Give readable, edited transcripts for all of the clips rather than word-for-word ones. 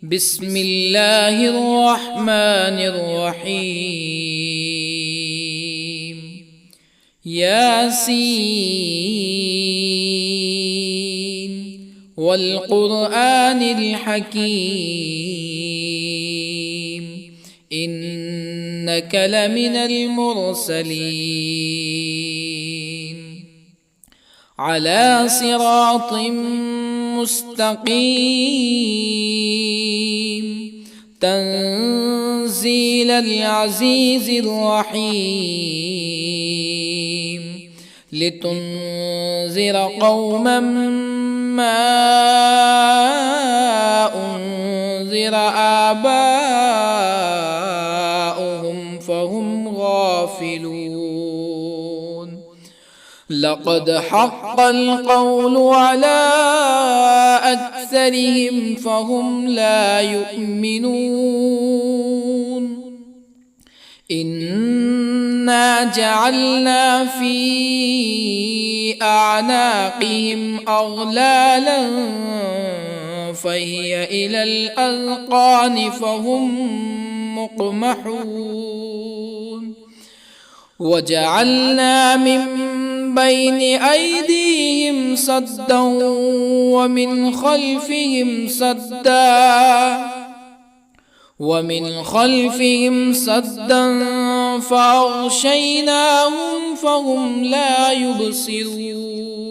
بسم الله الرحمن الرحيم. ياسين والقرآن الحكيم إنك لمن المرسلين على صراط مستقيم تنزيل العزيز الرحيم لتنذر قوما ما أنذر آباؤهم فهم غافلون. لقد حق القول على أكثرهم فهم لا يؤمنون. إنا جعلنا في أعناقهم أغلالا فهي إلى الأذقان فهم مقمحون. وجعلنا من بين أيديهم سدا ومن خلفهم سدا فأغشيناهم فهم لا يبصرون.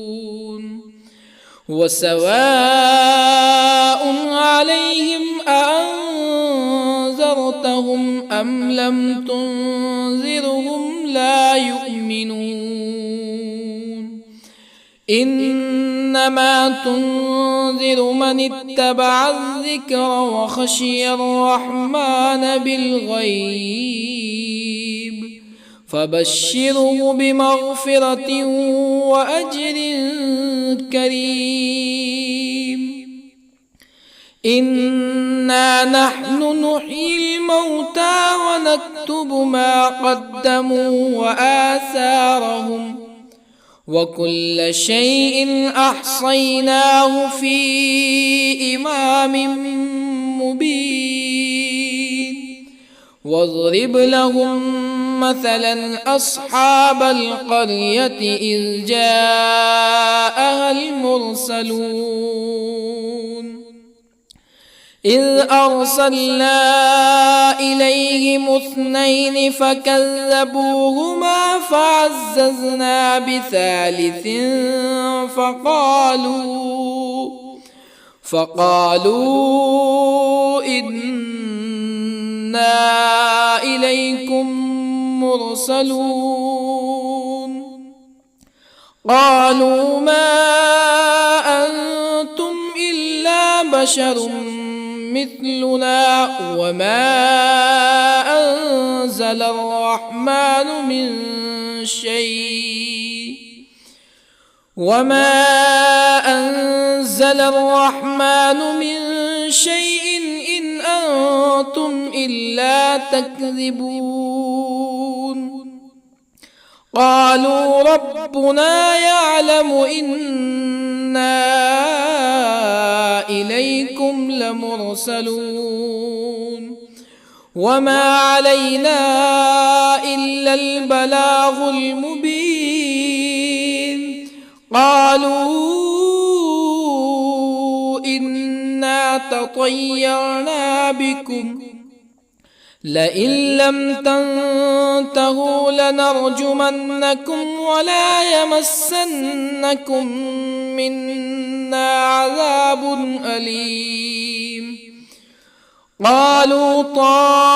وسواء عليهم أأنذرتهم أم لم تنذرهم لا يؤمنون. إنما تنذر من اتبع الذكر وخشي الرحمن بالغيب فبشره بمغفرة وأجر كريم. إنا نحن نحيي الموتى ونكتب ما قدموا وآثارهم وكل شيء أحصيناه في إمام مبين. واضرب لهم مثلا أصحاب القرية إذ جاءها المرسلون إذ أرسلنا إليهم اثنين فكذبوهما فعززنا بثالث فقالوا إنا إليكم مرسلون. قالوا ما أنتم إلا بشر مثلنا وما أنزل الرحمن من شيء إن أنتم إلا تكذبون. قالوا ربنا يعلم إنا إليكم لمرسلون وما علينا إلا البلاغ المبين. قالوا إنا تطيرنا بكم لئن لم تنتهوا لنرجمنكم ولا يمسنكم منا عذاب أليم. قالوا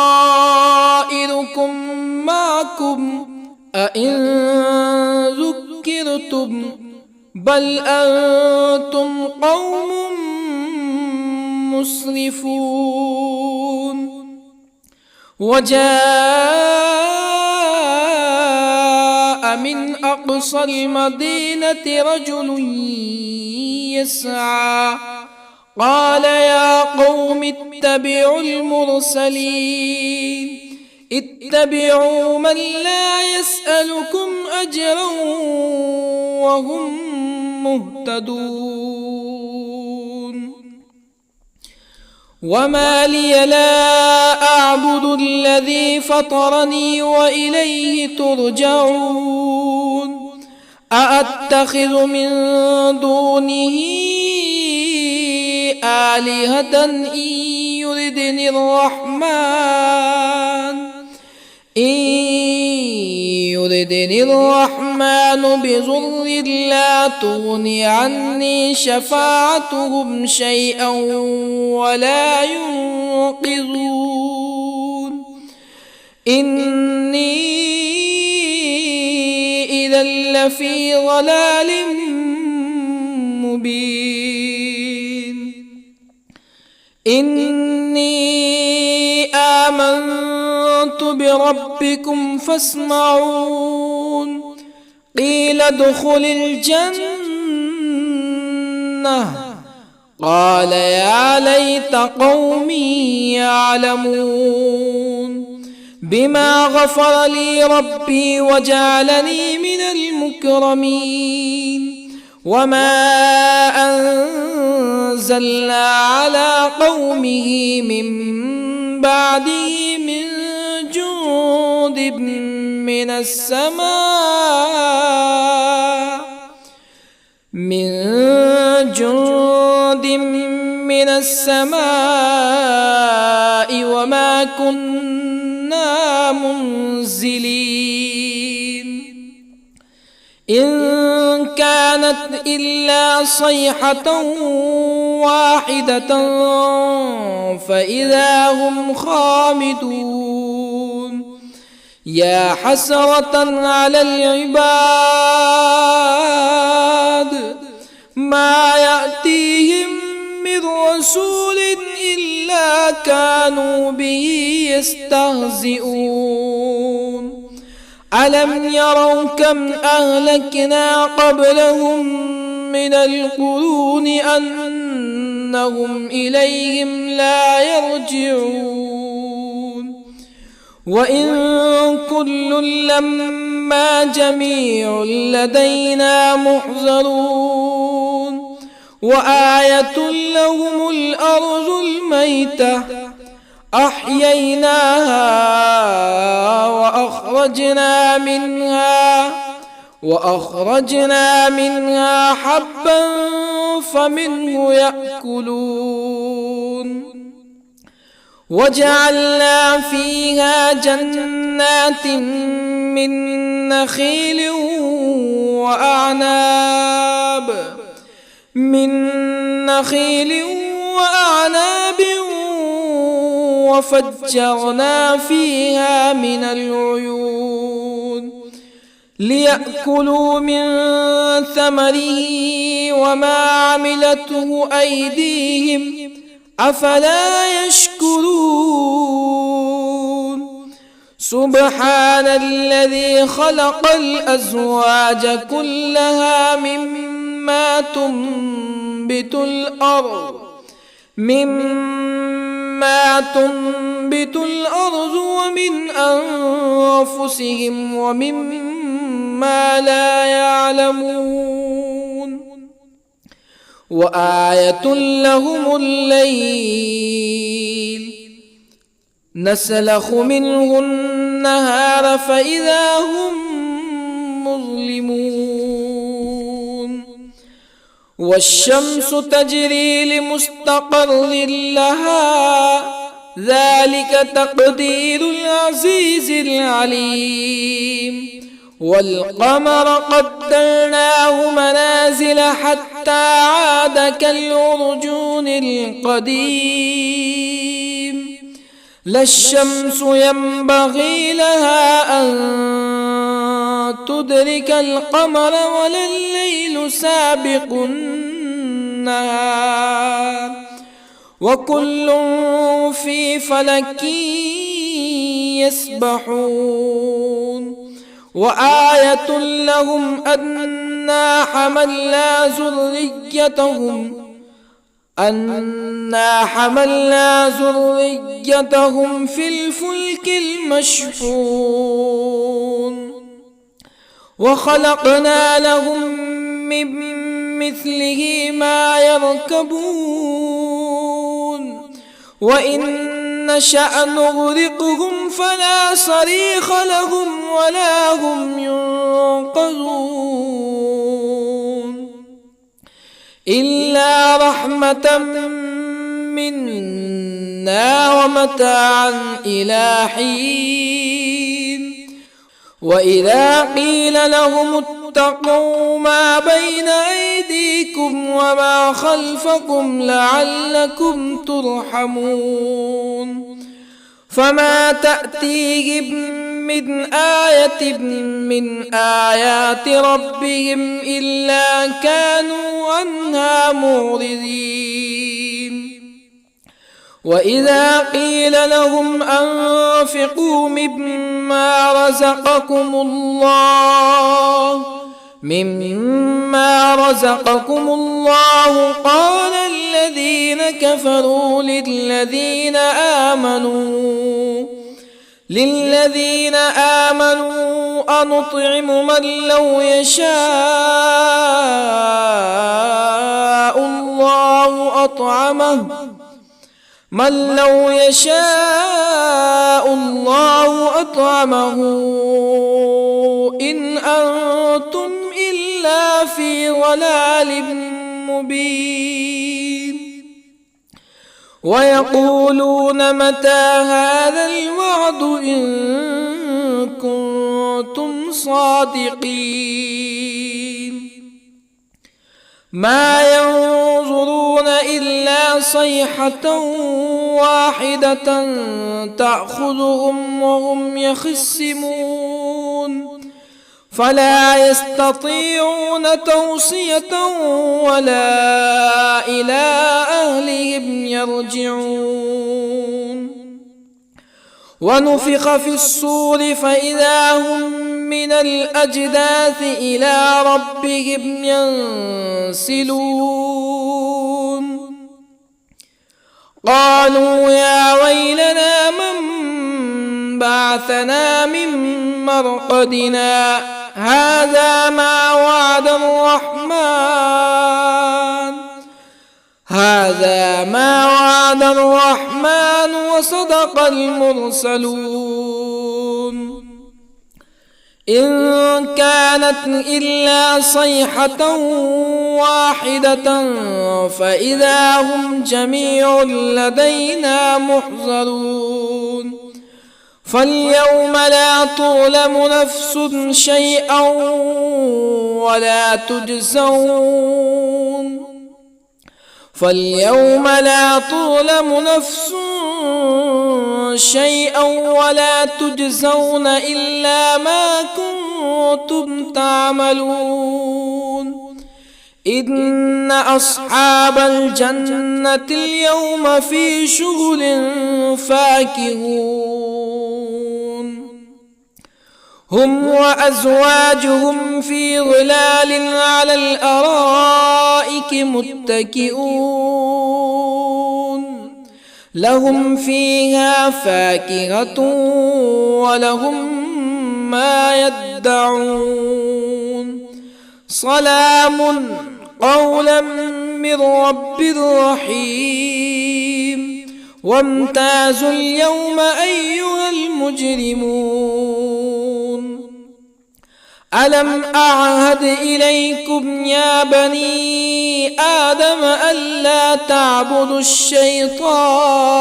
طائركم معكم أئن ذكرتم بل أنتم قوم مسرفون. وجاء من أقصى المدينة رجل يسعى قال يا قوم اتبعوا المرسلين اتبعوا من لا يسألكم أجرا وهم مهتدون. وما لي لا أعبد الذي فطرني وإليه ترجعون أأتخذ من دونه آلهة يردني الرحمن بضر لا تغني عني شفاعتهم شيئا ولا ينقذون إني إذا لفي ضلال مبين إني آمنت بربكم فاسمعون قيل ادخل الجنة قال يا ليت قومي يعلمون بما غفر لي ربي وجعلني من المكرمين وما أنزلنا على قومه من بعده من جند من السماء وما كنا منزلين إن كانت إلا صيحة واحدة فإذا هم خامدون يا حسرة على العباد ما يأتيهم من رسول إلا كانوا به يستهزئون ألم يروا كم أهلكنا قبلهم من القرون أنهم إليهم لا يرجعون وإن كل لما جميع لدينا محضرون وآية لهم الأرض الميتة أحييناها وأخرجنا منها حبا فمنه يأكلون وجعلنا فيها جنات من نخيل وأعناب وفجرنا فيها من العيون ليأكلوا من ثمره وما عملته أيديهم أفلا يشكرون سبحان الذي خلق الأزواج كلها مما تنبت الأرض ومن أنفسهم ومما لا يعلمون وآية لهم الليل نسلخ منه النهار فإذا هم مظلمون والشمس تجري لمستقر لها ذلك تقدير العزيز العليم والقمر قدرناه منازل حتى عاد كالعرجون القديم لا الشمس ينبغي لها أن تدرك القمر ولا الليل سابق النهار وكل في فلك يسبحون وآية لهم أنا حملنا ذريتهم في الفلك المشحون وخلقنا لهم من مثله ما يركبون وإن نشأ نغرقهم فلا صريخ لهم ولا هم ينقذون إلا رحمة منا ومتاعا إلى حين وإذا قيل لهم اتقوا ما بين أيديكم وما خلفكم لعلكم ترحمون فما تأتيهم من آية من آيات ربهم إلا كانوا عنها معرضين وإذا قيل لهم أنفقوا مما رزقكم الله قال الذين كفروا للذين آمنوا أنطعم من لو يشاء الله أطعمه إن أنتم إلا في ضلال مبين ويقولون متى هذا الوعد إن كنتم صادقين ما ينظرون إلا صيحة واحدة تأخذهم وهم يخصمون فلا يستطيعون توصية ولا إلى أهلهم يرجعون ونفخ في الصور فإذا هم من الأجداث إلى ربهم ينسلون قالوا يا ويلنا من بعثنا من مرقدنا هذا ما وعد الرحمن وصدق المرسلون إن كانت إلا صيحة واحدة فإذا هم جميع لدينا محضرون فاليوم لا تظلم نفس شيئا ولا تجزون إلا ما كنتم تعملون إن أصحاب الجنة اليوم في شغل فاكهون هم وأزواجهم في ظلال على الأرائك متكئون لهم فيها فاكهة ولهم ما يدعون سلام قولا من رب رحيم وامتازوا اليوم أيها المجرمون ألم أعهد إليكم يا بني آدم ألا تعبدوا الشيطان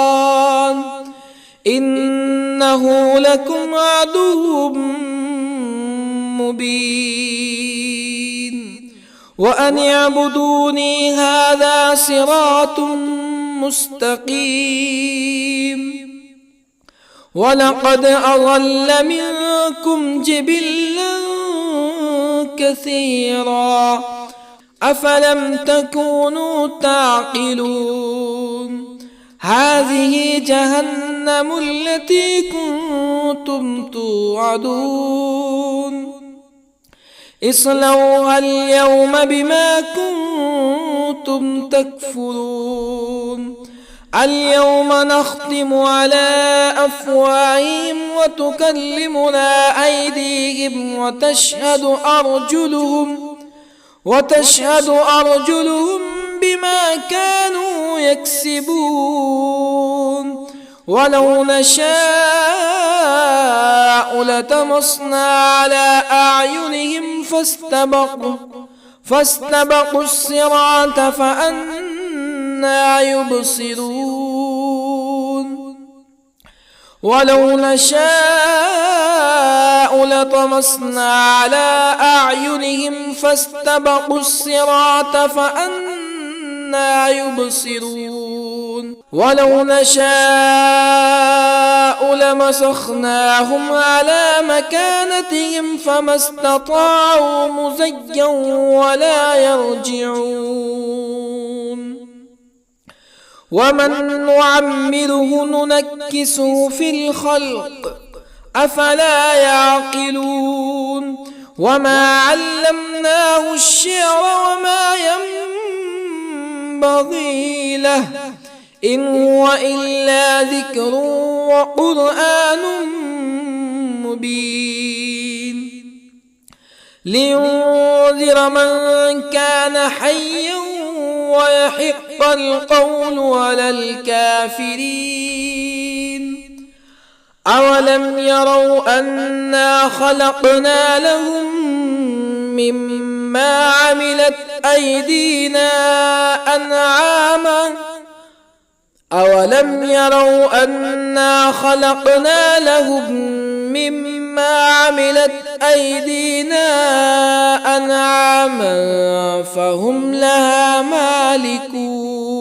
إنه لكم عدو مبين وأن اعبدوني هذا صراط مستقيم ولقد أضل منكم جبلا كثيرا أفلم تكونوا تعقلون هذه جهنم التي كنتم توعدون اصلوها اليوم بما كنتم تكفرون اليوم نختم على أفواههم وتكلمنا أيديهم وتشهد أرجلهم بما كانوا يكسبون ولو نشاء لطمسنا على أعينهم فاستبقوا الصراط فأنى يبصرون ولو نشاء لطمسنا على أعينهم فاستبقوا الصراط فأنى يبصرون ولو نشاء لمسخناهم على مكانتهم فما استطاعوا مزيا ولا يرجعون ومن نعمره ننكسه في الخلق أفلا يعقلون وما علمناه الشعر وما ينبغي له إن هو إلا ذكر وقرآن مبين لينذر من كان حيا ويحق القول على الكافرين أولم يروا أنا خلقنا لهم مما عملت أيدينا أنعاما أولم يروا أنا خلقنا لهم مما عملت أيدينا أنعاما فهم لها مالكون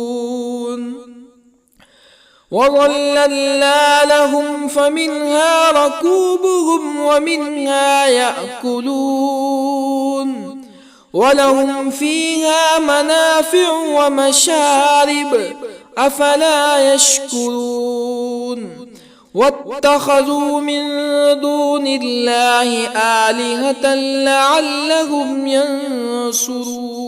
وظللنا لهم فمنها ركوبهم ومنها يأكلون ولهم فيها منافع ومشارب أفلا يشكرون واتخذوا من دون الله آلهة لعلهم ينصرون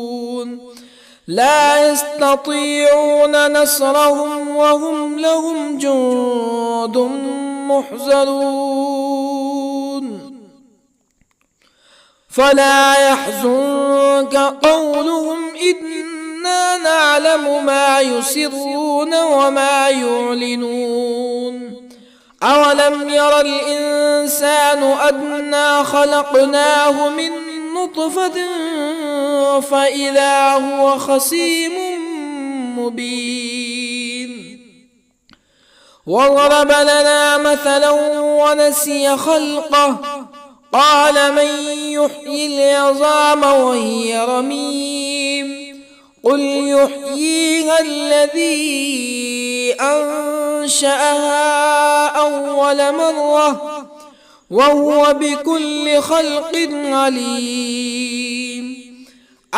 لا يستطيعون نصرهم وهم لهم جند محضرون فلا يحزنك قولهم إنا نعلم ما يسرون وما يعلنون أولم ير الإنسان أنا خلقناه من نطفة فإذا هو خصيم مبين وضرب لنا مثلا ونسي خلقه قال من يحيي العظام وهي رميم قل يحييها الذي أنشأها أول مرة وهو بكل خلق عليم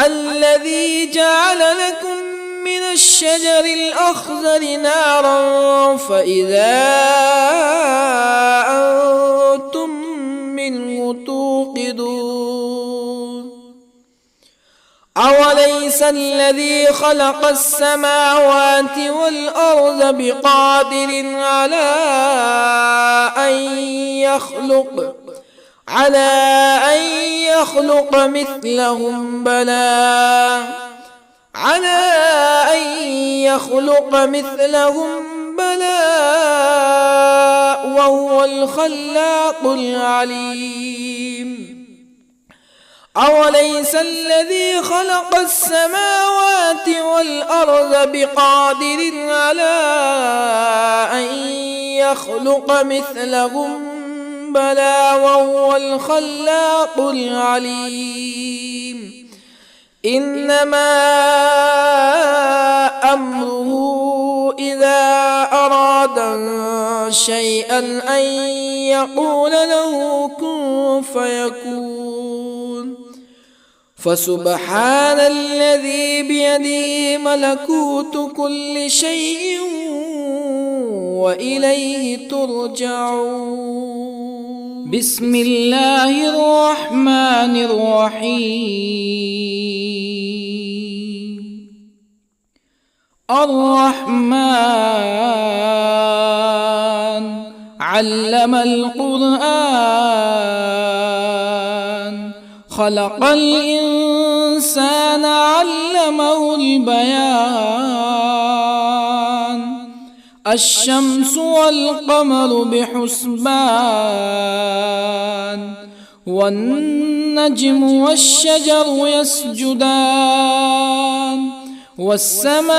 الذي جعل لكم من الشجر الأخضر نارا فإذا أنتم منه توقدون أوليس الذي خلق السماوات والأرض بقادر على أن يخلق مثلهم بلى وهو الخلاق العليم أوليس الذي خلق السماوات والأرض بقادر على أن يخلق مثلهم بلى وهو الخلاق العليم إنما أمره إذا أراد شيئا أن يقول له كن فيكون فسبحان الذي بيده ملكوت كل شيء وإليه ترجعون بسم الله الرحمن الرحيم الرحمن علم القرآن خلق الإنسان الإنسان علمه البيان الشمس والقمر بحسبان والنجم والشجر يسجدان والسماء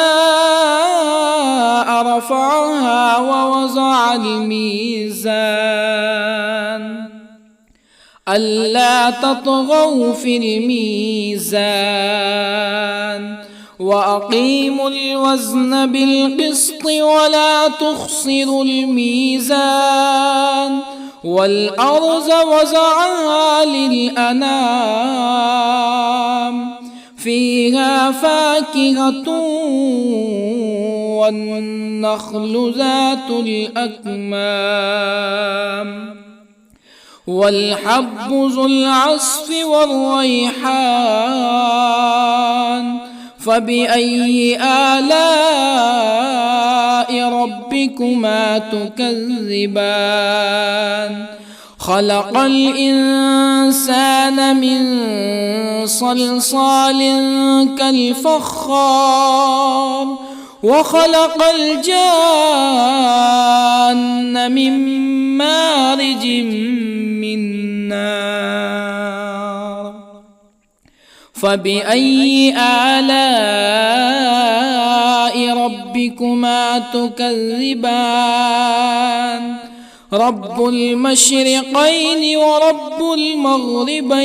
رفعها ووضع الميزان ألا تطغوا في الميزان وأقيموا الوزن بالقسط ولا تخسروا الميزان والأرض وضعها للأنام فيها فاكهة والنخل ذات الأكمام والحب ذو العصف والريحان فبأي آلاء ربكما تكذبان خلق الإنسان من صلصال كالفخار وخلق الجان من مارج من نار فبأي آلاء ربكما تكذبان رب المشرقين ورب المغربين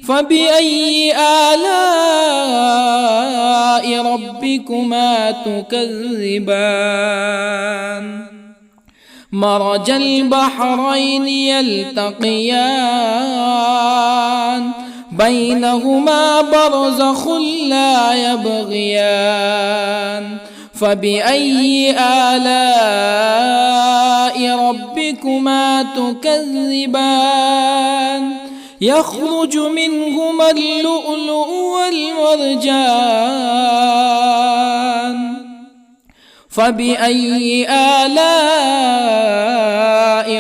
فبأي آلاء ربكما تكذبان مرج البحرين يلتقيان بينهما برزخ لا يبغيان فبأي آلاء ربكما تكذبان يخرج منهما اللؤلؤ والمرجان فبأي آلاء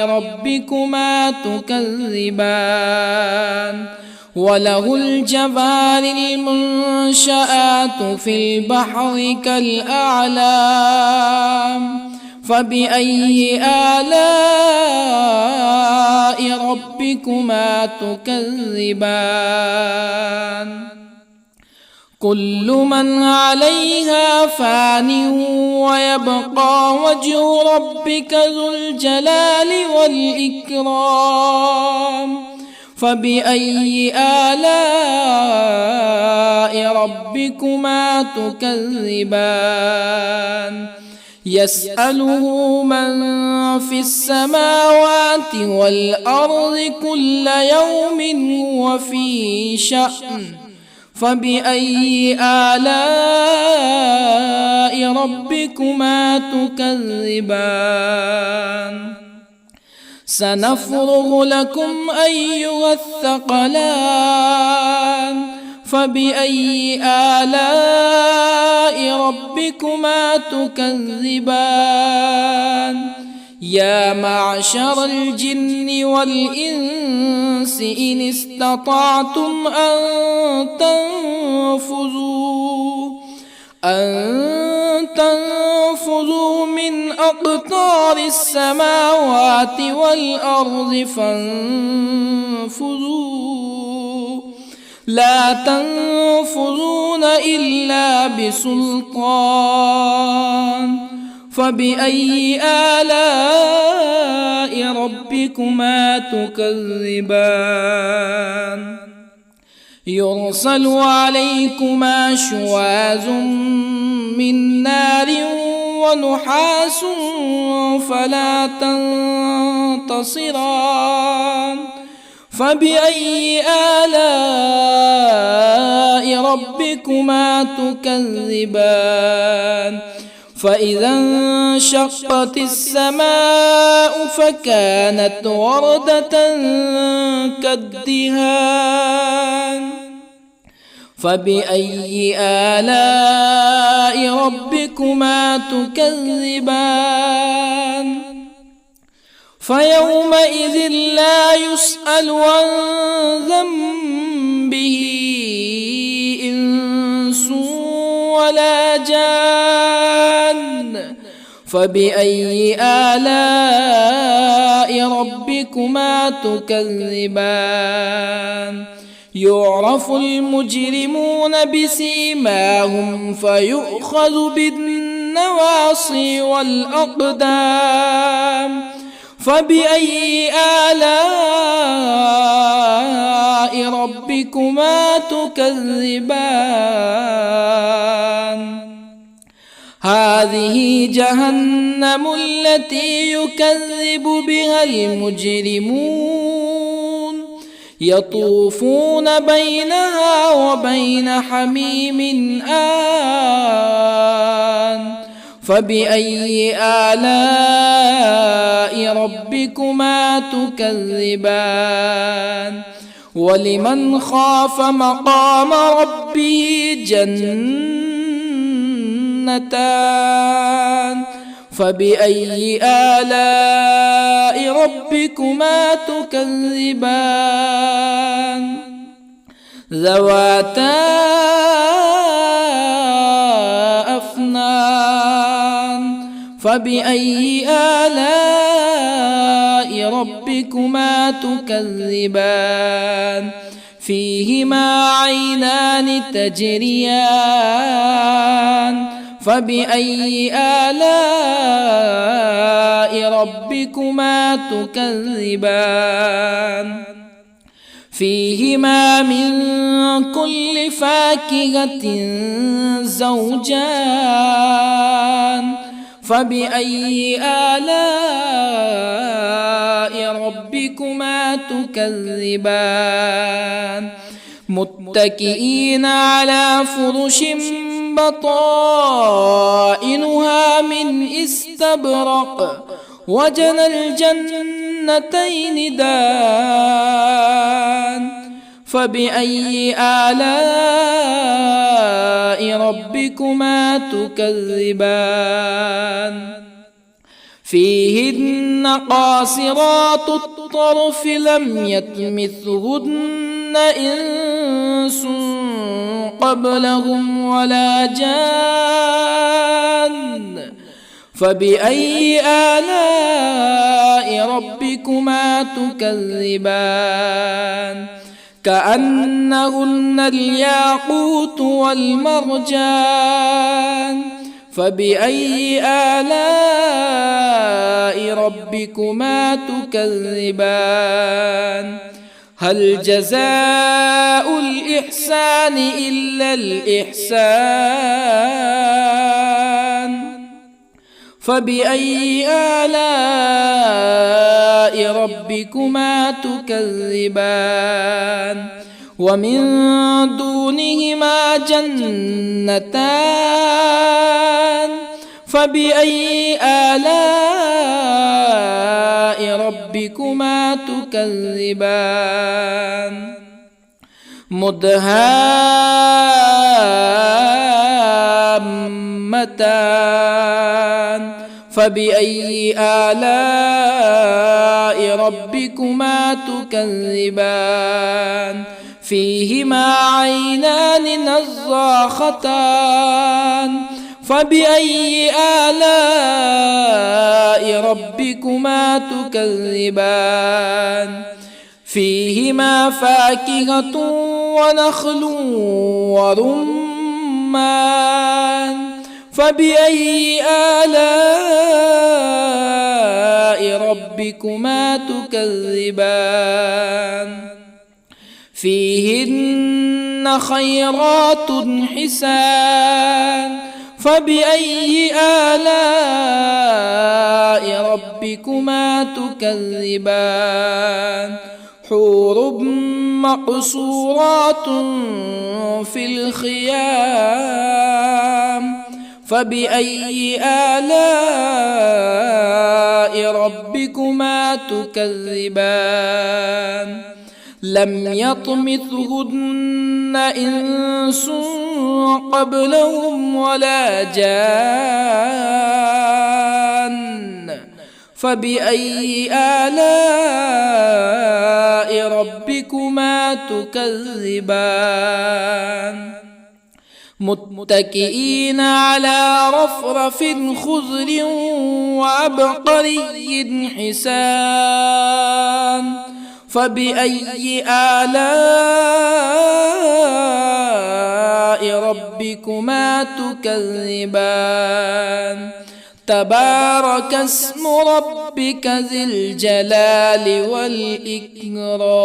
ربكما تكذبان وله الجوار المنشآت في البحر كالأعلام فبأي آلاء ربكما تكذبان كل من عليها فان ويبقى وجه ربك ذو الجلال والإكرام فبأي آلاء ربكما تكذبان يسأله من في السماوات والأرض كل يوم هو في شأن فبأي آلاء ربكما تكذبان سنفرغ لكم أيها الثقلان فبأي آلاء ربكما تكذبان يا معشر الجن والإنس إن استطعتم أن تنفذوا من أقطار السماوات والأرض فانفذوا لا تنفذون إلا بسلطان فبأي آلاء ربكما تكذبان يرسل عليكما شواظ من نار ونحاس فلا تنتصران فبأي آلاء ربكما تكذبان فإذا انشقت السماء فكانت وردة كالدهان فبأي آلاء ربكما تكذبان فيومئذ لا يسأل عن ذنبه به إنس ولا جان فبأي آلاء ربكما تكذبان يعرف المجرمون بسيماهم فيؤخذ بالنواصي والأقدام فبأي آلاء ربكما تكذبان هذه جهنم التي يكذب بها المجرمون يطوفون بينها وبين حميم آن فبأي آلاء ربكما تكذبان ولمن خاف مقام ربه جنتان فبأي آلاء ربكما تكذبان ذواتا أفنان فبأي آلاء ربكما تكذبان فيهما عينان تجريان فبأي آلاء ربكما تكذبان فيهما من كل فاكهة زوجان فبأي آلاء ربكما تكذبان متكئين على فرش بطائنها من استبرق وجنى الجنتين دان فبأي آلاء ربكما تكذبان فيهن قاصرات الطرف لم يطمثهن إنس قبلهم ولا جان فبأي آلاء ربكما تكذبان كأنهن الياقوت والمرجان فبأي آلاء ربكما تكذبان هل جزاء الإحسان إلا الإحسان فبأي آلاء ربكما تكذبان ومن دونهما جنتان فبأي آلاء ربكما تكذبان مدهامتان فبأي آلاء ربكما تكذبان فيهما عينان نضاختان فبأي آلاء ربكما تكذبان فيهما فاكهة ونخل ورمان فبأي آلاء ربكما تكذبان فيهن خيرات حسان فبأي آلاء ربكما تكذبان حور مقصورات في الخيام فبأي آلاء ربكما تكذبان لم يطمثهن إنس قبلهم ولا جان فبأي آلاء ربكما تكذبان متكئين على رفرف خضر وعبقري حسان فبأي آلاء ربكما تكذبان تبارك اسم ربك ذي الجلال والإكرام.